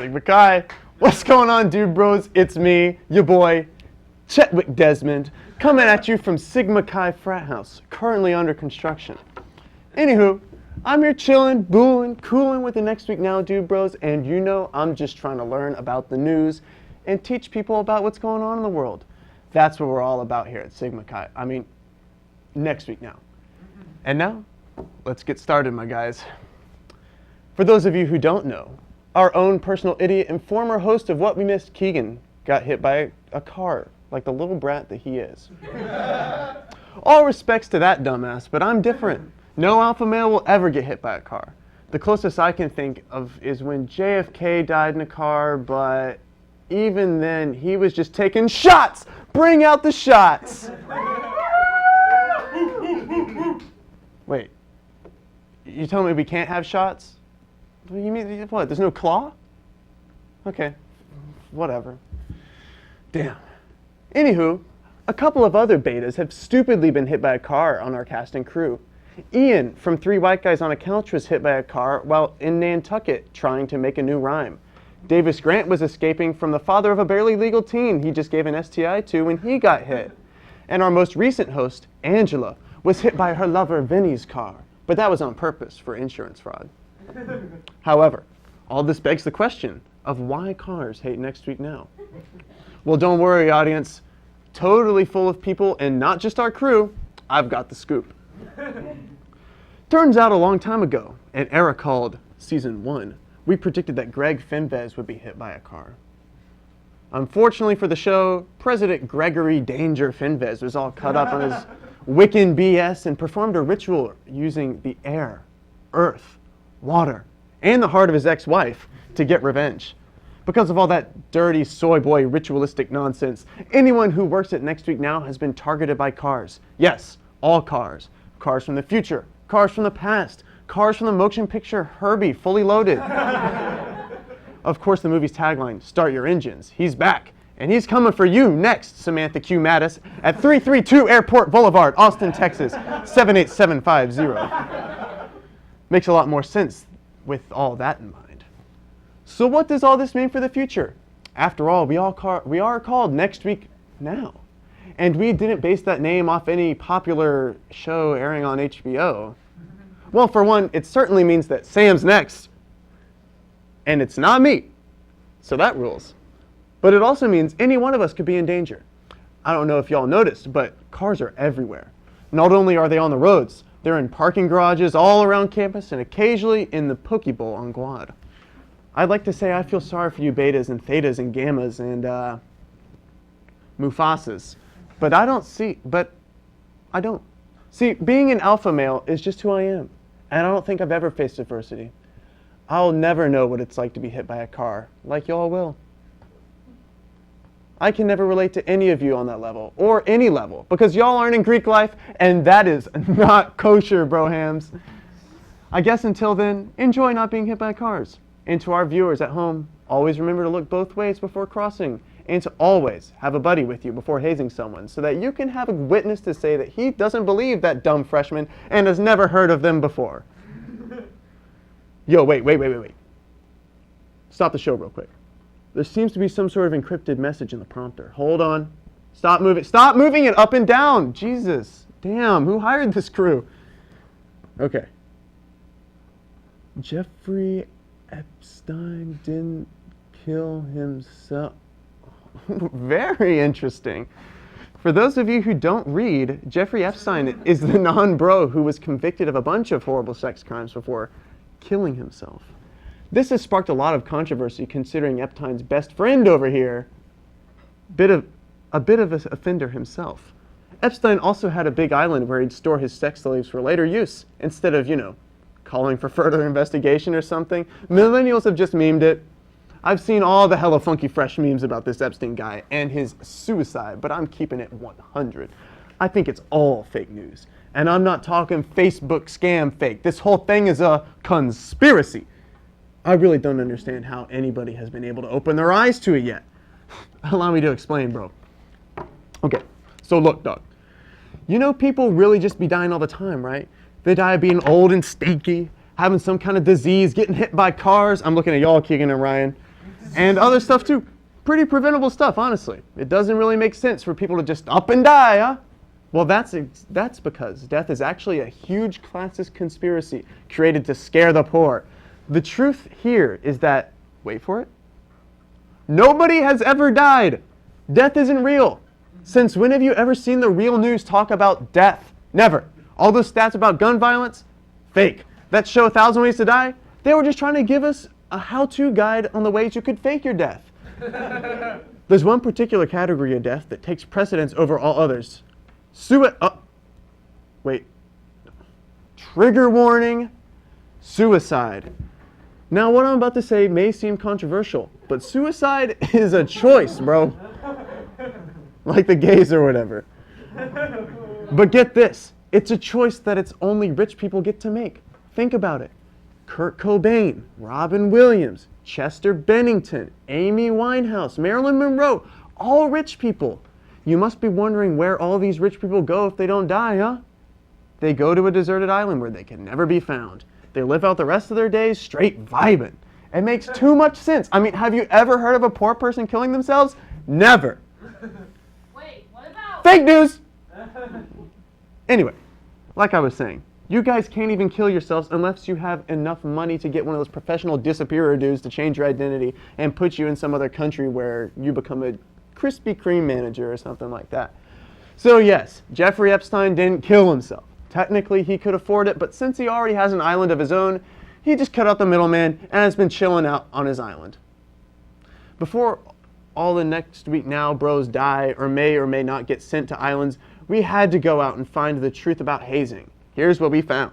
Sigma Chi. What's going on, dude bros? It's me, your boy, Chetwick Desmond, coming at you from Sigma Chi Frat House, currently under construction. Anywho, I'm here chilling, booling, cooling with the Next Week Now dude bros, and you know I'm just trying to learn about the news and teach people about what's going on in the world. That's what we're all about here at Sigma Chi. I mean, Next Week Now. And now, let's get started, my guys. For those of you who don't know, our own personal idiot and former host of What We Missed, Keegan, got hit by a car, like the little brat that he is. All respects to that dumbass, but I'm different. No alpha male will ever get hit by a car. The closest I can think of is when JFK died in a car, but even then, he was just taking shots! Bring out the shots! Wait, you telling me we can't have shots? What do you mean, what, there's no claw? Okay, whatever. Damn. Anywho, a couple of other betas have stupidly been hit by a car on our cast and crew. Ian from Three White Guys on a Couch was hit by a car while in Nantucket trying to make a new rhyme. Davis Grant was escaping from the father of a barely legal teen he just gave an STI to when he got hit. And our most recent host, Angela, was hit by her lover Vinny's car, but that was on purpose for insurance fraud. However, all this begs the question of why cars hate Next Week Now. Well, don't worry, audience. Totally full of people and not just our crew, I've got the scoop. Turns out a long time ago, an era called Season 1, we predicted that Greg Fenves would be hit by a car. Unfortunately for the show, President Gregory Danger Fenves was all cut up on his Wiccan BS and performed a ritual using the air, earth, water, and the heart of his ex-wife to get revenge. Because of all that dirty soy boy ritualistic nonsense, anyone who works at Next Week Now has been targeted by cars. Yes, all cars. Cars from the future, cars from the past, cars from the motion picture Herbie, Fully Loaded. Of course, the movie's tagline, Start Your Engines. He's back, and he's coming for you next, Samantha Q. Mattis, at 332 Airport Boulevard, Austin, Texas, 78750. Makes a lot more sense with all that in mind. So what does all this mean for the future? After all, we are called Next Week Now. And we didn't base that name off any popular show airing on HBO. Well, for one, it certainly means that Sam's next. And it's not me. So that rules. But it also means any one of us could be in danger. I don't know if y'all noticed, but cars are everywhere. Not only are they on the roads, they're in parking garages all around campus and occasionally in the Poke Bowl on Guad. I'd like to say I feel sorry for you betas and thetas and gammas and Mufasas. But I don't. See, being an alpha male is just who I am. And I don't think I've ever faced adversity. I'll never know what it's like to be hit by a car, like y'all will. I can never relate to any of you on that level, or any level, because y'all aren't in Greek life, and that is not kosher, brohams. I guess until then, enjoy not being hit by cars. And to our viewers at home, always remember to look both ways before crossing, and to always have a buddy with you before hazing someone, so that you can have a witness to say that he doesn't believe that dumb freshman and has never heard of them before. Yo, wait. Stop the show real quick. There seems to be some sort of encrypted message in the prompter. Hold on. Stop moving it up and down. Jesus. Damn, who hired this crew? Okay. Jeffrey Epstein didn't kill himself. Very interesting. For those of you who don't read, Jeffrey Epstein is the non-bro who was convicted of a bunch of horrible sex crimes before killing himself. This has sparked a lot of controversy considering Epstein's best friend over here, a bit of an offender himself. Epstein also had a big island where he'd store his sex slaves for later use, instead of, calling for further investigation or something. Millennials have just memed it. I've seen all the hella funky fresh memes about this Epstein guy and his suicide, but I'm keeping it 100. I think it's all fake news. And I'm not talking Facebook scam fake. This whole thing is a conspiracy. I really don't understand how anybody has been able to open their eyes to it yet. Allow me to explain, bro. Okay, so look, dog. People really just be dying all the time, right? They die of being old and stinky, having some kind of disease, getting hit by cars. I'm looking at y'all, Keegan and Ryan. and other stuff too. Pretty preventable stuff, honestly. It doesn't really make sense for people to just up and die, huh? Well, that's because death is actually a huge classist conspiracy created to scare the poor. The truth here is that, wait for it, nobody has ever died. Death isn't real. Since when have you ever seen the real news talk about death? Never. All those stats about gun violence? Fake. That show 1,000 Ways to Die? They were just trying to give us a how-to guide on the ways you could fake your death. There's one particular category of death that takes precedence over all others. Trigger warning. Suicide. Now, what I'm about to say may seem controversial, but suicide is a choice, bro. Like the gays or whatever. But get this. It's a choice that it's only rich people get to make. Think about it. Kurt Cobain, Robin Williams, Chester Bennington, Amy Winehouse, Marilyn Monroe, all rich people. You must be wondering where all these rich people go if they don't die, huh? They go to a deserted island where they can never be found. They live out the rest of their days straight vibing. It makes too much sense. I mean, have you ever heard of a poor person killing themselves? Never. Wait, what about... Fake news! Anyway, like I was saying, you guys can't even kill yourselves unless you have enough money to get one of those professional disappearer dudes to change your identity and put you in some other country where you become a Krispy Kreme manager or something like that. So yes, Jeffrey Epstein didn't kill himself. Technically, he could afford it, but since he already has an island of his own, he just cut out the middleman and has been chilling out on his island. Before all the next week now bros die or may not get sent to islands, we had to go out and find the truth about hazing. Here's what we found.